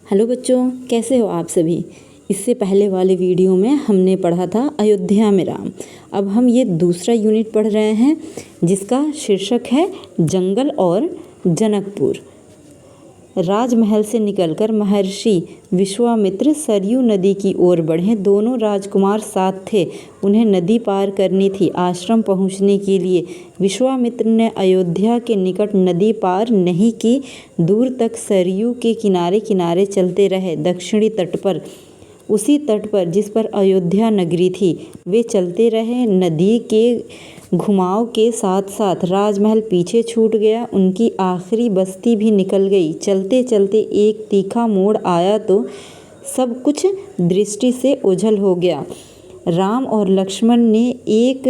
Hello बच्चों, कैसे हो आप सभी। इससे पहले वाले वीडियो में हमने पढ़ा था अयोध्या में राम। अब हम ये दूसरा यूनिट पढ़ रहे हैं जिसका शीर्षक है जंगल और जनकपुर। राजमहल से निकलकर महर्षि विश्वामित्र सरयू नदी की ओर बढ़े। दोनों राजकुमार साथ थे। उन्हें नदी पार करनी थी। आश्रम पहुंचने के लिए विश्वामित्र ने अयोध्या के निकट नदी पार नहीं की। दूर तक सरयू के किनारे किनारे चलते रहे। दक्षिणी तट पर, उसी तट पर जिस पर अयोध्या नगरी थी, वे चलते रहे। नदी के घुमाव के साथ साथ राजमहल पीछे छूट गया। उनकी आखिरी बस्ती भी निकल गई। चलते चलते एक तीखा मोड़ आया तो सब कुछ दृष्टि से ओझल हो गया। राम और लक्ष्मण ने एक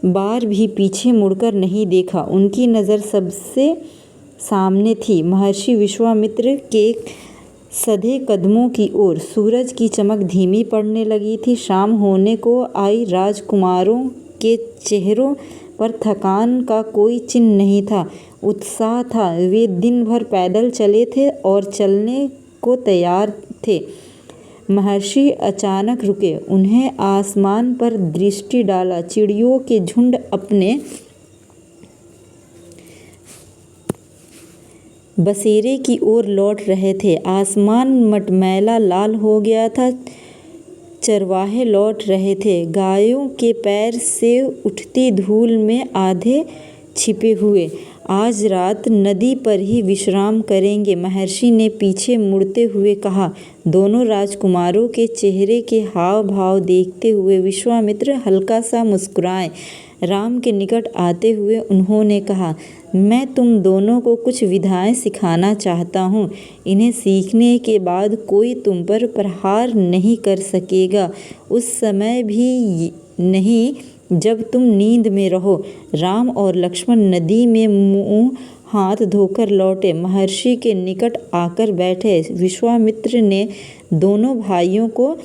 बार भी पीछे मुड़कर नहीं देखा। उनकी नज़र सबसे सामने थी, महर्षि विश्वामित्र के सधे कदमों की ओर। सूरज की चमक धीमी पड़ने लगी थी। शाम होने को आई। राजकुमारों के चेहरों पर थकान का कोई चिन्ह नहीं था, उत्साह था। वे दिन भर पैदल चले थे और चलने को तैयार थे। महर्षि अचानक रुके। उन्हें आसमान पर दृष्टि डाला। चिड़ियों के झुंड अपने बसेरे की ओर लौट रहे थे। आसमान मटमैला लाल हो गया था। चरवाहे लौट रहे थे, गायों के पैर से उठती धूल में आधे छिपे हुए। आज रात नदी पर ही विश्राम करेंगे, महर्षि ने पीछे मुड़ते हुए कहा। दोनों राजकुमारों के चेहरे के हाव भाव देखते हुए विश्वामित्र हल्का सा मुस्कुराए। राम के निकट आते हुए उन्होंने कहा, मैं तुम दोनों को कुछ विधाएं सिखाना चाहता हूँ। इन्हें सीखने के बाद कोई तुम पर प्रहार नहीं कर सकेगा, उस समय भी नहीं जब तुम नींद में रहो। राम और लक्ष्मण नदी में मुँह हाथ धोकर लौटे। महर्षि के निकट आकर बैठे। विश्वामित्र ने दोनों भाइयों को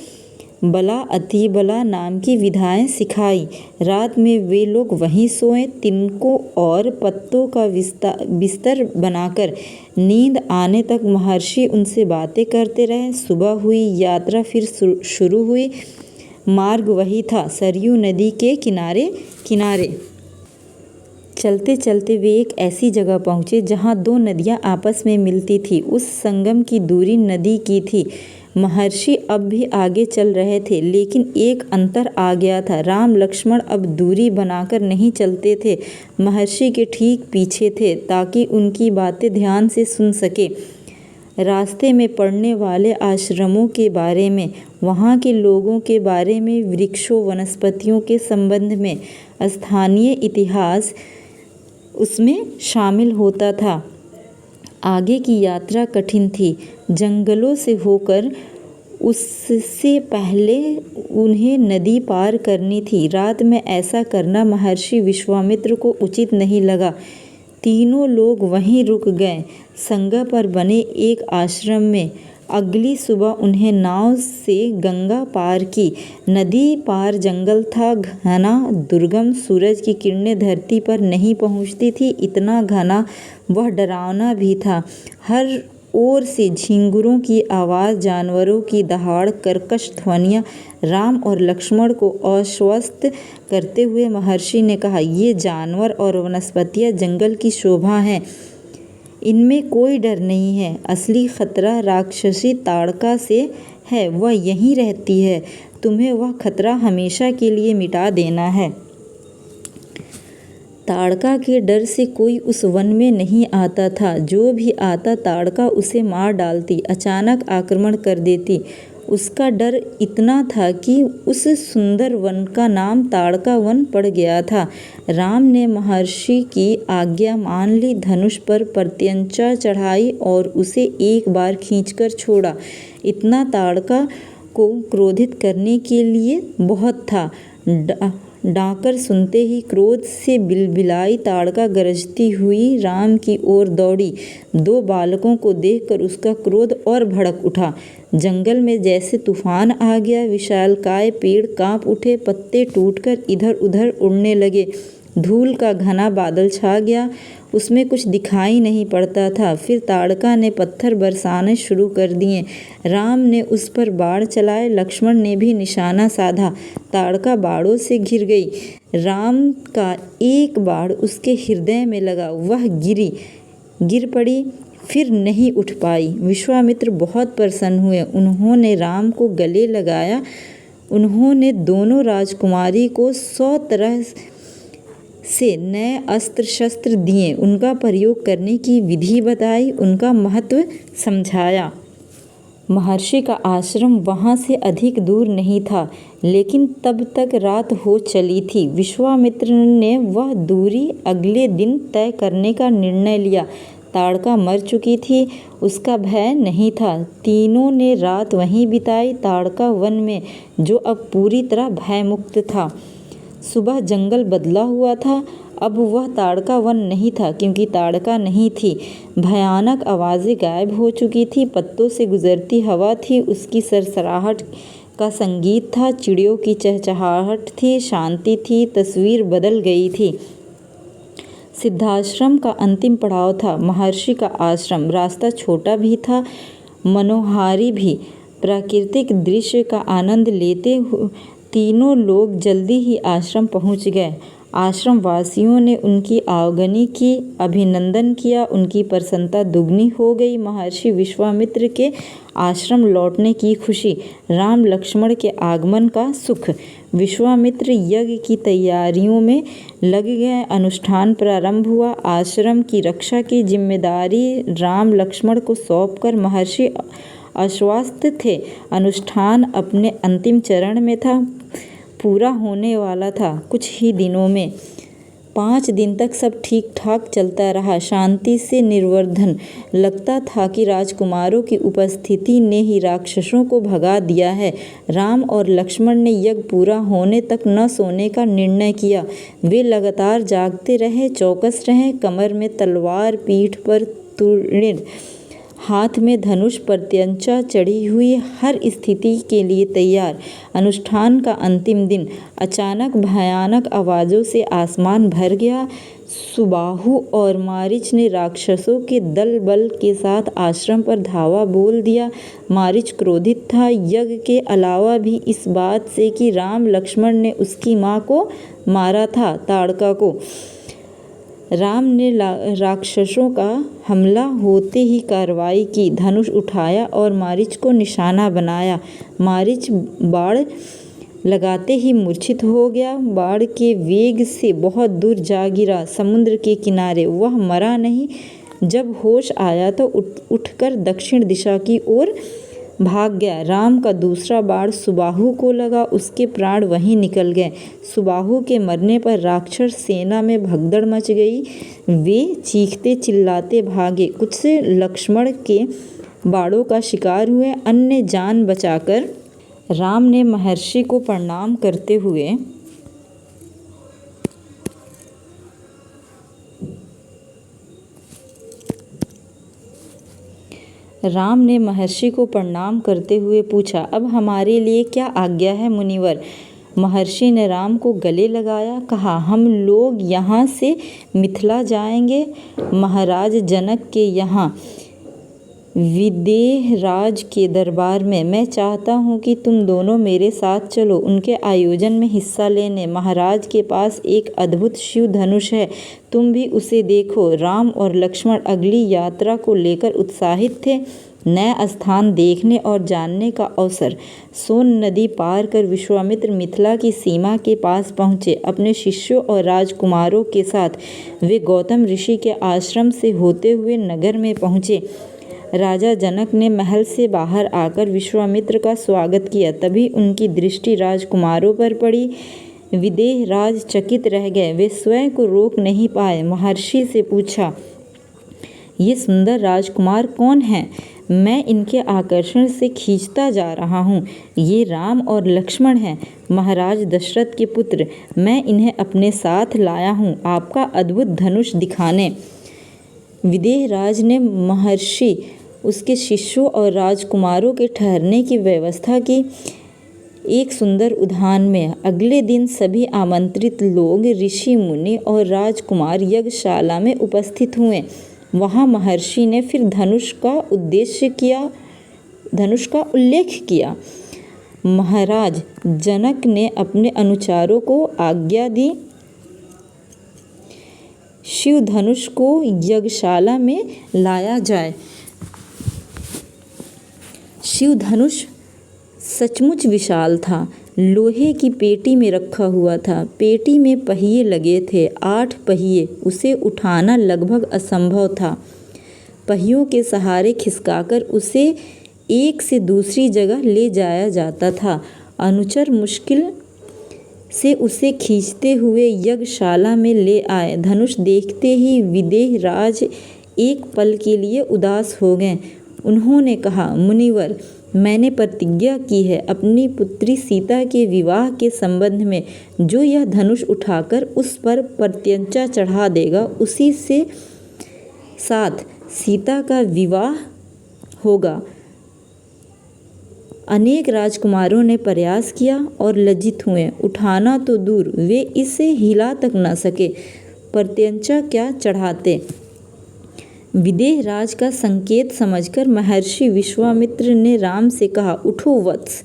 बला अतिबला नाम की विधाएं सिखाई। रात में वे लोग वहीं सोए। तिनकों और पत्तों का बिस्तर बनाकर नींद आने तक महर्षि उनसे बातें करते रहे। सुबह हुई। यात्रा फिर शुरू हुई। मार्ग वही था, सरयू नदी के किनारे किनारे। चलते चलते वे एक ऐसी जगह पहुँचे जहाँ दो नदियाँ आपस में मिलती थी। उस संगम की दूरी नदी की थी। महर्षि अब भी आगे चल रहे थे, लेकिन एक अंतर आ गया था। राम लक्ष्मण अब दूरी बनाकर नहीं चलते थे, महर्षि के ठीक पीछे थे, ताकि उनकी बातें ध्यान से सुन सके। रास्ते में पड़ने वाले आश्रमों के बारे में, वहाँ के लोगों के बारे में, वृक्षों वनस्पतियों के संबंध में, स्थानीय इतिहास उसमें शामिल होता था। आगे की यात्रा कठिन थी। जंगलों से होकर उससे पहले उन्हें नदी पार करनी थी। रात में ऐसा करना महर्षि विश्वामित्र को उचित नहीं लगा। तीनों लोग वहीं रुक गए, संगम पर बने एक आश्रम में। अगली सुबह उन्हें नाव से गंगा पार की। नदी पार जंगल था, घना दुर्गम। सूरज की किरणें धरती पर नहीं पहुंचती थी, इतना घना वह डरावना भी था। हर ओर से झींगुरों की आवाज़, जानवरों की दहाड़, कर्कश ध्वनियाँ। राम और लक्ष्मण को आश्वस्त करते हुए महर्षि ने कहा, ये जानवर और वनस्पतियाँ जंगल की शोभा हैं, इनमें कोई डर नहीं है। असली खतरा राक्षसी ताड़का से है, वह यहीं रहती है। तुम्हें वह खतरा हमेशा के लिए मिटा देना है। ताड़का के डर से कोई उस वन में नहीं आता था। जो भी आता ताड़का उसे मार डालती, अचानक आक्रमण कर देती। उसका डर इतना था कि उस सुंदर वन का नाम ताड़का वन पड़ गया था। राम ने महर्षि की आज्ञा मान ली, धनुष पर प्रत्यंचा चढ़ाई और उसे एक बार खींचकर छोड़ा। इतना ताड़का को क्रोधित करने के लिए बहुत था। डाकर सुनते ही क्रोध से बिलबिलाई ताड़का गरजती हुई राम की ओर दौड़ी। दो बालकों को देखकर उसका क्रोध और भड़क उठा। जंगल में जैसे तूफान आ गया। विशालकाय पेड़ कांप उठे, पत्ते टूटकर इधर उधर उड़ने लगे। धूल का घना बादल छा गया। उसमें कुछ दिखाई नहीं पड़ता था। फिर ताड़का ने पत्थर बरसाने शुरू कर दिए। राम ने उस पर बाण चलाए, लक्ष्मण ने भी निशाना साधा। ताड़का बाणों से घिर गई। राम का एक बाण उसके हृदय में लगा, वह गिर पड़ी, फिर नहीं उठ पाई। विश्वामित्र बहुत प्रसन्न हुए। उन्होंने राम को गले लगाया। उन्होंने दोनों राजकुमारी को 100 तरह से नए अस्त्र शस्त्र दिए, उनका प्रयोग करने की विधि बताई, उनका महत्व समझाया। महर्षि का आश्रम वहाँ से अधिक दूर नहीं था, लेकिन तब तक रात हो चली थी। विश्वामित्र ने वह दूरी अगले दिन तय करने का निर्णय लिया। ताड़का मर चुकी थी, उसका भय नहीं था। तीनों ने रात वहीं बिताई, ताड़का वन में, जो अब पूरी तरह भयमुक्त था। सुबह जंगल बदला हुआ था। अब वह ताड़का वन नहीं था, क्योंकि ताड़का नहीं थी। भयानक आवाज़ें गायब हो चुकी थी। पत्तों से गुजरती हवा थी, उसकी सरसराहट का संगीत था। चिड़ियों की चहचहाहट थी, शांति थी। तस्वीर बदल गई थी। सिद्धाश्रम का अंतिम पड़ाव था, महर्षि का आश्रम। रास्ता छोटा भी था, मनोहारी भी। प्राकृतिक दृश्य का आनंद लेते हुए तीनों लोग जल्दी ही आश्रम पहुंच गए। आश्रम वासियों ने उनकी आवागमन की, अभिनंदन किया। उनकी प्रसन्नता दुगनी हो गई। महर्षि विश्वामित्र के आश्रम लौटने की खुशी, राम लक्ष्मण के आगमन का सुख। विश्वामित्र यज्ञ की तैयारियों में लग गए। अनुष्ठान प्रारंभ हुआ। आश्रम की रक्षा की जिम्मेदारी राम लक्ष्मण को सौंपकर महर्षि आश्वस्त थे। अनुष्ठान अपने अंतिम चरण में था, पूरा होने वाला था कुछ ही दिनों में। 5 दिन तक सब ठीक ठाक चलता रहा, शांति से निर्विघ्न। लगता था कि राजकुमारों की उपस्थिति ने ही राक्षसों को भगा दिया है। राम और लक्ष्मण ने यज्ञ पूरा होने तक न सोने का निर्णय किया। वे लगातार जागते रहे, चौकस रहे, कमर में तलवार, पीठ पर तुरंत, हाथ में धनुष, प्रत्यंचा चढ़ी हुई, हर स्थिति के लिए तैयार। अनुष्ठान का अंतिम दिन। अचानक भयानक आवाज़ों से आसमान भर गया। सुबाहु और मारीच ने राक्षसों के दल बल के साथ आश्रम पर धावा बोल दिया। मारीच क्रोधित था, यज्ञ के अलावा भी इस बात से कि राम लक्ष्मण ने उसकी माँ को मारा था, ताड़का को। राम ने राक्षसों का हमला होते ही कार्रवाई की, धनुष उठाया और मारीच को निशाना बनाया। मारीच बाण लगाते ही मूर्छित हो गया। बाण के वेग से बहुत दूर जा गिरा, समुद्र के किनारे। वह मरा नहीं। जब होश आया तो उठकर दक्षिण दिशा की ओर भाग गया। राम का दूसरा बाण सुबाहु को लगा, उसके प्राण वहीं निकल गए। सुबाहु के मरने पर राक्षस सेना में भगदड़ मच गई। वे चीखते चिल्लाते भागे। कुछ से लक्ष्मण के बाणों का शिकार हुए, अन्य जान बचाकर राम ने महर्षि को प्रणाम करते हुए राम ने महर्षि को प्रणाम करते हुए पूछा, अब हमारे लिए क्या आज्ञा है मुनिवर? महर्षि ने राम को गले लगाया, कहा, हम लोग यहाँ से मिथिला जाएंगे, महाराज जनक के यहाँ विदेहराज के दरबार में। मैं चाहता हूँ कि तुम दोनों मेरे साथ चलो, उनके आयोजन में हिस्सा लेने। महाराज के पास एक अद्भुत शिव धनुष है, तुम भी उसे देखो। राम और लक्ष्मण अगली यात्रा को लेकर उत्साहित थे। नए स्थान देखने और जानने का अवसर। सोन नदी पार कर विश्वामित्र मिथिला की सीमा के पास पहुँचे। अपने शिष्यों और राजकुमारों के साथ वे गौतम ऋषि के आश्रम से होते हुए नगर में पहुँचे। राजा जनक ने महल से बाहर आकर विश्वामित्र का स्वागत किया। तभी उनकी दृष्टि राजकुमारों पर पड़ी। विदेहराज चकित रह गए, वे स्वयं को रोक नहीं पाए। महर्षि से पूछा, ये सुंदर राजकुमार कौन हैं? मैं इनके आकर्षण से खींचता जा रहा हूँ। ये राम और लक्ष्मण हैं, महाराज दशरथ के पुत्र। मैं इन्हें अपने साथ लाया हूँ आपका अद्भुत धनुष दिखाने। विदेहराज ने महर्षि, उसके शिष्यों और राजकुमारों के ठहरने की व्यवस्था की। एक सुंदर उद्यान में। अगले दिन सभी आमंत्रित लोग, ऋषि मुनि और राजकुमार यज्ञशाला में उपस्थित हुए। वहाँ महर्षि ने फिर धनुष का उल्लेख किया। महाराज जनक ने अपने अनुचरों को आज्ञा दी, शिव धनुष को यज्ञशाला में लाया जाए। शिव धनुष सचमुच विशाल था, लोहे की पेटी में रखा हुआ था। पेटी में पहिए लगे थे, 8 पहिए। उसे उठाना लगभग असंभव था। पहियों के सहारे खिसकाकर उसे एक से दूसरी जगह ले जाया जाता था। अनुचर मुश्किल से उसे खींचते हुए यज्ञशाला में ले आए। धनुष देखते ही विदेह राज एक पल के लिए उदास हो गए। उन्होंने कहा, मुनिवर, मैंने प्रतिज्ञा की है अपनी पुत्री सीता के विवाह के संबंध में। जो यह धनुष उठाकर उस पर प्रत्यंचा चढ़ा देगा, उसी से साथ सीता का विवाह होगा। अनेक राजकुमारों ने प्रयास किया और लज्जित हुए। उठाना तो दूर, वे इसे हिला तक न सके, प्रत्यंचा क्या चढ़ाते। विदेह राज का संकेत समझकर महर्षि विश्वामित्र ने राम से कहा, उठो वत्स,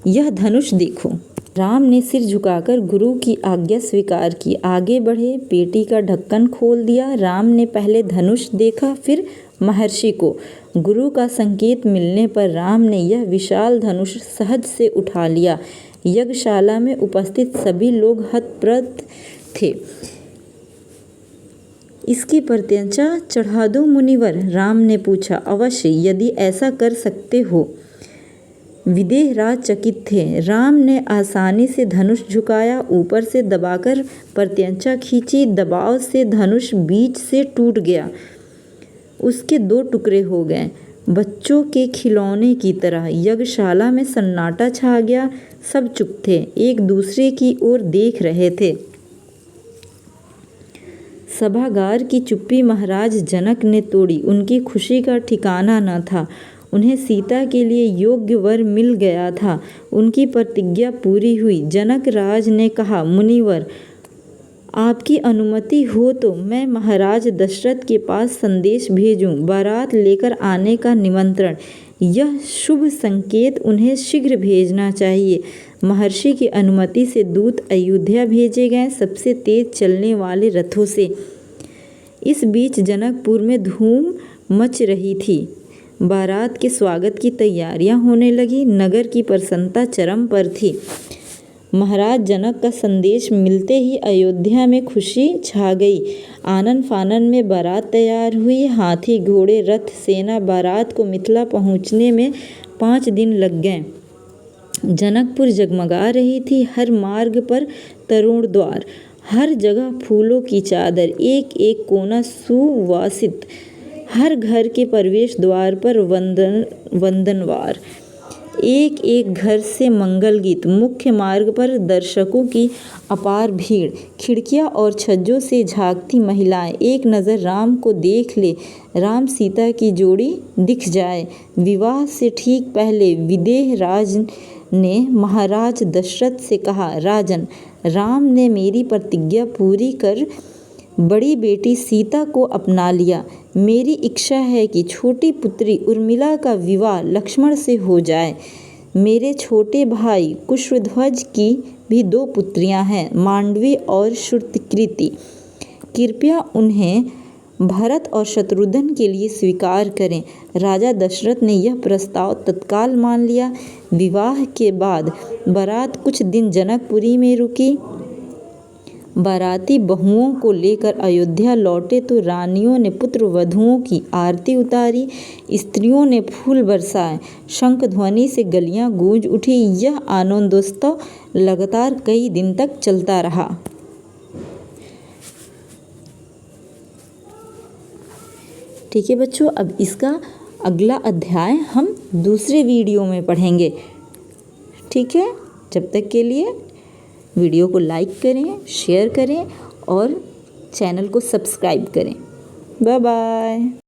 यह धनुष देखो। राम ने सिर झुकाकर गुरु की आज्ञा स्वीकार की। आगे बढ़े, पेटी का ढक्कन खोल दिया। राम ने पहले धनुष देखा, फिर महर्षि को। गुरु का संकेत मिलने पर राम ने यह विशाल धनुष सहज से उठा लिया। यज्ञशाला में उपस्थित सभी लोग हतप्रभ थे। इसकी प्रत्यंचा चढ़ा दो मुनिवर, राम ने पूछा। अवश्य, यदि ऐसा कर सकते हो। विदेह राज चकित थे। राम ने आसानी से धनुष झुकाया, ऊपर से दबाकर प्रत्यंचा खींची। दबाव से धनुष बीच से टूट गया, उसके 2 टुकड़े हो गए, बच्चों के खिलौने की तरह। यज्ञशाला में सन्नाटा छा गया। सब चुप थे, एक दूसरे की ओर देख रहे थे। सभागार की चुप्पी महाराज जनक ने तोड़ी। उनकी खुशी का ठिकाना न था। उन्हें सीता के लिए योग्य वर मिल गया था। उनकी प्रतिज्ञा पूरी हुई। जनक राज ने कहा, मुनिवर, आपकी अनुमति हो तो मैं महाराज दशरथ के पास संदेश भेजूं, बारात लेकर आने का निमंत्रण। यह शुभ संकेत उन्हें शीघ्र भेजना चाहिए। महर्षि की अनुमति से दूत अयोध्या भेजे गए, सबसे तेज चलने वाले रथों से। इस बीच जनकपुर में धूम मच रही थी। बारात के स्वागत की तैयारियां होने लगी। नगर की प्रसन्नता चरम पर थी। महाराज जनक का संदेश मिलते ही अयोध्या में खुशी छा गई। आनन फानन में बारात तैयार हुई। हाथी, घोड़े, रथ, सेना। बारात को मिथिला पहुंचने में 5 दिन लग गए। जनकपुर जगमगा रही थी। हर मार्ग पर तोरण द्वार, हर जगह फूलों की चादर, एक एक कोना सुवासित। हर घर के प्रवेश द्वार पर वंदनवार, एक एक घर से मंगल गीत। मुख्य मार्ग पर दर्शकों की अपार भीड़। खिड़कियां और छज्जों से झांकती महिलाएं। एक नज़र राम को देख ले, राम सीता की जोड़ी दिख जाए। विवाह से ठीक पहले विदेह राज ने महाराज दशरथ से कहा, राजन, राम ने मेरी प्रतिज्ञा पूरी कर बड़ी बेटी सीता को अपना लिया। मेरी इच्छा है कि छोटी पुत्री उर्मिला का विवाह लक्ष्मण से हो जाए। मेरे छोटे भाई कुशध्वज की भी 2 पुत्रियां हैं, मांडवी और श्रुतकीर्ति। कृपया उन्हें भरत और शत्रुघ्न के लिए स्वीकार करें। राजा दशरथ ने यह प्रस्ताव तत्काल मान लिया। विवाह के बाद बारात कुछ दिन जनकपुरी में रुकी। बाराती बहुओं को लेकर अयोध्या लौटे तो रानियों ने पुत्र वधुओं की आरती उतारी, स्त्रियों ने फूल बरसाए, शंख ध्वनि से गलियां गूंज उठी। यह आनंदोत्सव लगातार कई दिन तक चलता रहा। ठीक है बच्चों, अब इसका अगला अध्याय हम दूसरे वीडियो में पढ़ेंगे। ठीक है, जब तक के लिए वीडियो को लाइक करें, शेयर करें और चैनल को सब्सक्राइब करें। Bye bye.